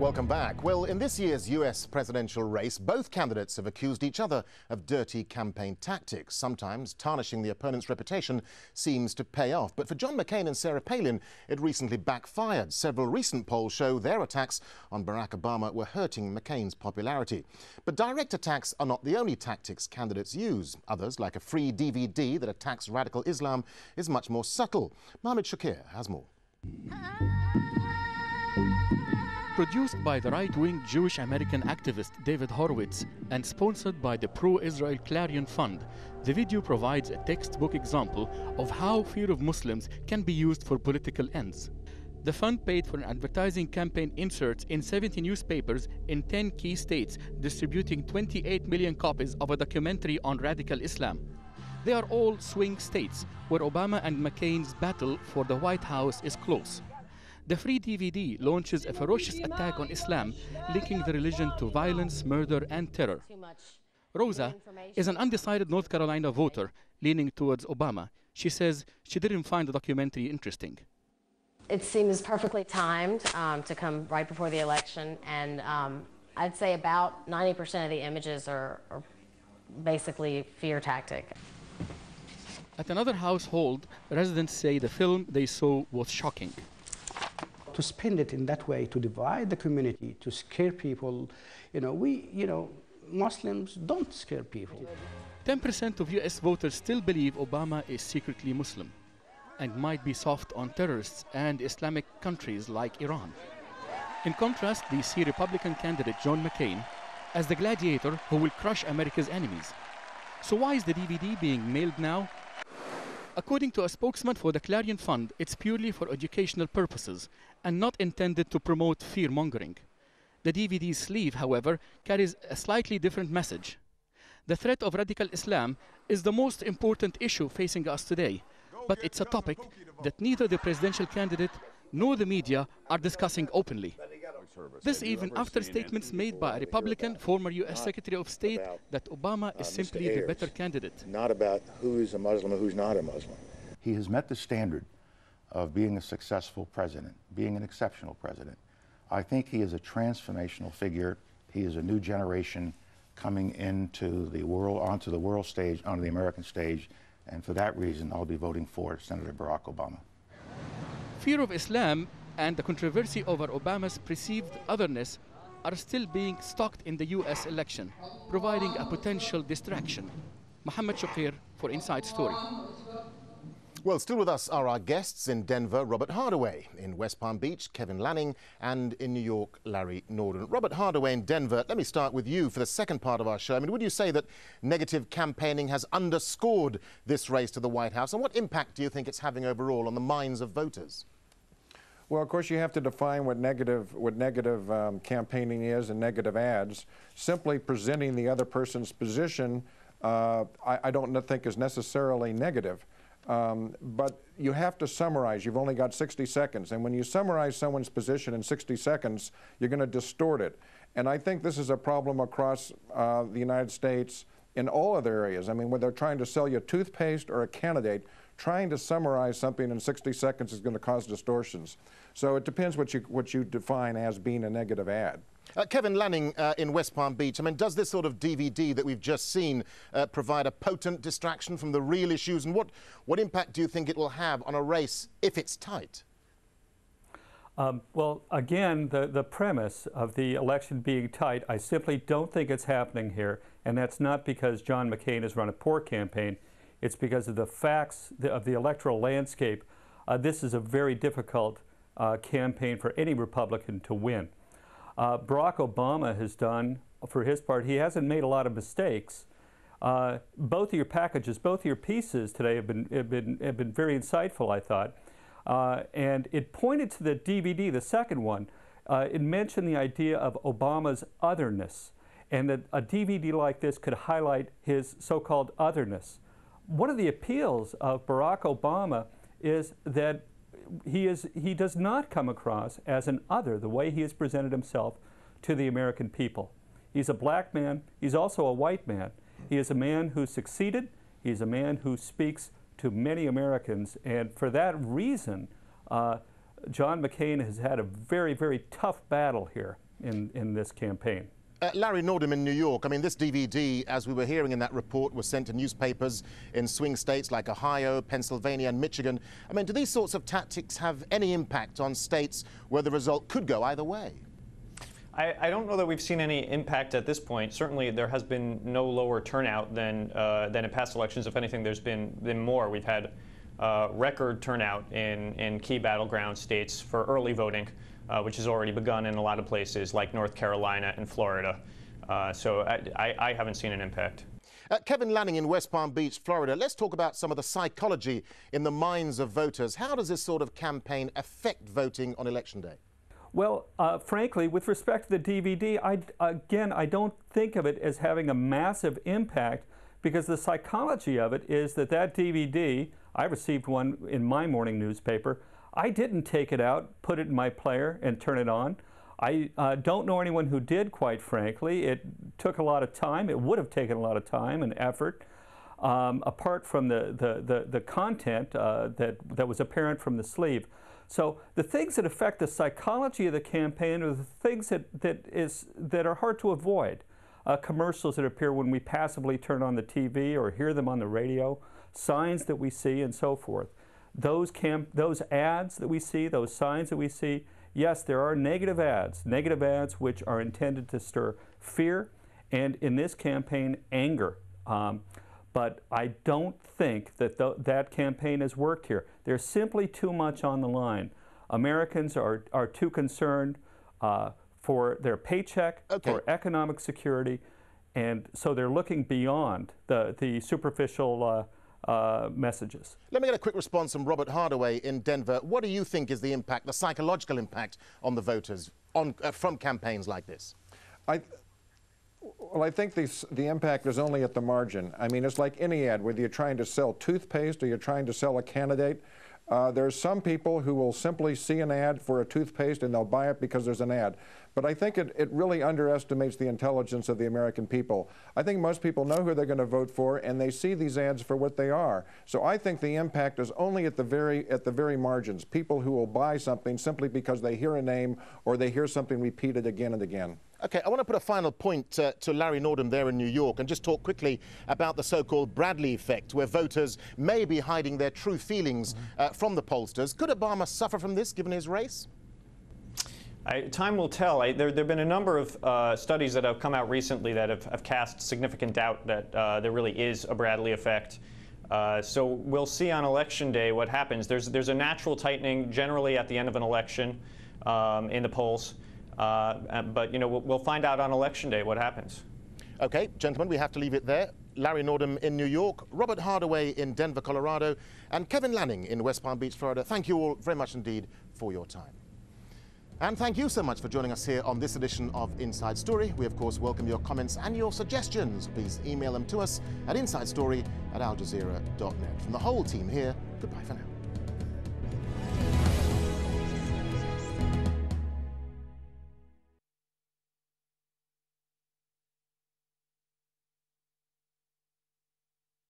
Welcome back. Well, in this year's US presidential race, both candidates have accused each other of dirty campaign tactics. Sometimes tarnishing the opponent's reputation seems to pay off. But for John McCain and Sarah Palin, it recently backfired. Several recent polls show their attacks on Barack Obama were hurting McCain's popularity. But direct attacks are not the only tactics candidates use. Others, like a free DVD that attacks radical Islam, is much more subtle. Mohammed Shakir has more. Produced by the right-wing Jewish American activist David Horowitz and sponsored by the pro-Israel Clarion Fund, the video provides a textbook example of how fear of Muslims can be used for political ends. The fund paid for an advertising campaign inserts in 70 newspapers in 10 key states, distributing 28 million copies of a documentary on radical Islam. They are all swing states where Obama and McCain's battle for the White House is close. The free DVD launches a ferocious attack on Islam, linking the religion to violence, murder, and terror. Rosa is an undecided North Carolina voter leaning towards Obama. She says she didn't find the documentary interesting. It seems perfectly timed to come right before the election, and I'd say about 90% of the images are basically fear tactic. At another household, residents say the film they saw was shocking. To spend it in that way, to divide the community, to scare people, Muslims don't scare people. 10% of US voters still believe Obama is secretly Muslim and might be soft on terrorists and Islamic countries like Iran. In contrast, they see Republican candidate John McCain as the gladiator who will crush America's enemies. So why is the DVD being mailed now? According to a spokesman for the Clarion Fund, it's purely for educational purposes and not intended to promote fear-mongering. The DVD's sleeve, however, carries a slightly different message. The threat of radical Islam is the most important issue facing us today, but it's a topic that neither the presidential candidate nor the media are discussing openly. This even after statements made by a Republican former U.S. Secretary of State that Obama is simply the better candidate. Not about who's a Muslim and who's not a Muslim. He has met the standard of being a successful president, being an exceptional president. I think he is a transformational figure. He is a new generation coming into the world, onto the world stage, onto the American stage, and for that reason, I'll be voting for Senator Barack Obama. Fear of Islam and the controversy over Obama's perceived otherness are still being stoked in the U.S. election, providing a potential distraction. Mohammed Shakir for Inside Story. Well, still with us are our guests in Denver, Robert Hardaway, in West Palm Beach, Kevin Lanning, and in New York, Larry Norden. Robert Hardaway in Denver, let me start with you for the second part of our show. I mean, would you say that negative campaigning has underscored this race to the White House, and what impact do you think it's having overall on the minds of voters? Well, of course, you have to define what negative campaigning is and negative ads. Simply presenting the other person's position, I don't think is necessarily negative. But you have to summarize. You've only got 60 seconds. And when you summarize someone's position in 60 seconds, you're going to distort it. And I think this is a problem across the United States in all other areas. I mean, when they're trying to sell you toothpaste or a candidate, trying to summarize something in 60 seconds is going to cause distortions. So it depends what you define as being a negative ad. Kevin Lanning in West Palm Beach, I mean, does this sort of DVD that we've just seen provide a potent distraction from the real issues? And what impact do you think it will have on a race if it's tight? Well, again, the premise of the election being tight, I simply don't think it's happening here. And that's not because John McCain has run a poor campaign. It's because of the facts of the electoral landscape. This is a very difficult campaign for any Republican to win. Barack Obama has done, for his part, he hasn't made a lot of mistakes. Both of your packages, both of your pieces today have been very insightful, I thought. And it pointed to the DVD, the second one. It mentioned the idea of Obama's otherness, and that a DVD like this could highlight his so-called otherness. One of the appeals of Barack Obama is that he does not come across as an other the way he has presented himself to the American people. He's a black man. He's also a white man. He is a man who succeeded. He's a man who speaks to many Americans. And for that reason, John McCain has had a very, very tough battle here. in this campaign. Larry Nordham in New York. I mean, this DVD, as we were hearing in that report, was sent to newspapers in swing states like Ohio, Pennsylvania and Michigan. I mean, do these sorts of tactics have any impact on states where the result could go either way? I don't know that we've seen any impact at this point. Certainly, there has been no lower turnout than in past elections. If anything, there's been more. We've had record turnout in key battleground states for early voting, which has already begun in a lot of places like North Carolina and Florida. So I haven't seen an impact. Kevin Lanning in West Palm Beach, Florida. Let's talk about some of the psychology in the minds of voters. How does this sort of campaign affect voting on Election Day? Well, frankly, with respect to the DVD, I don't think of it as having a massive impact, because the psychology of it is that DVD, I received one in my morning newspaper. I didn't take it out, put it in my player, and turn it on. I don't know anyone who did, quite frankly. It took a lot of time. It would have taken a lot of time and effort, apart from the content that was apparent from the sleeve. So the things that affect the psychology of the campaign are the things that are hard to avoid. Commercials that appear when we passively turn on the TV or hear them on the radio, signs that we see, and so forth. Those ads that we see, those signs that we see, yes, there are negative ads which are intended to stir fear, and in this campaign, anger. But I don't think that that campaign has worked here. There's simply too much on the line. Americans are too concerned for their paycheck, for economic security, and so they're looking beyond the superficial messages. Let me get a quick response from Robert Hardaway in Denver. What do you think is the impact, the psychological impact on the voters from campaigns like this? Well, I think the impact is only at the margin. I mean, it's like any ad, whether you're trying to sell toothpaste or you're trying to sell a candidate. There's some people who will simply see an ad for a toothpaste and they'll buy it because there's an ad. But I think it really underestimates the intelligence of the American people. I think most people know who they're going to vote for, and they see these ads for what they are. So I think the impact is only at the very margins. People who will buy something simply because they hear a name or they hear something repeated again and again. Okay, I want to put a final point to Larry Nordham there in New York and just talk quickly about the so-called Bradley effect, where voters may be hiding their true feelings from the pollsters. Could Obama suffer from this, given his race? Time will tell. There have been a number of studies that have come out recently that have cast significant doubt that there really is a Bradley effect. So we'll see on Election Day what happens. There's a natural tightening generally at the end of an election in the polls. But, you know, we'll find out on Election Day what happens. Okay, gentlemen, we have to leave it there. Larry Nordham in New York, Robert Hardaway in Denver, Colorado, and Kevin Lanning in West Palm Beach, Florida. Thank you all very much indeed for your time. And thank you so much for joining us here on this edition of Inside Story. We, of course, welcome your comments and your suggestions. Please email them to us at insidestory@aljazeera.net. From the whole team here, goodbye for now.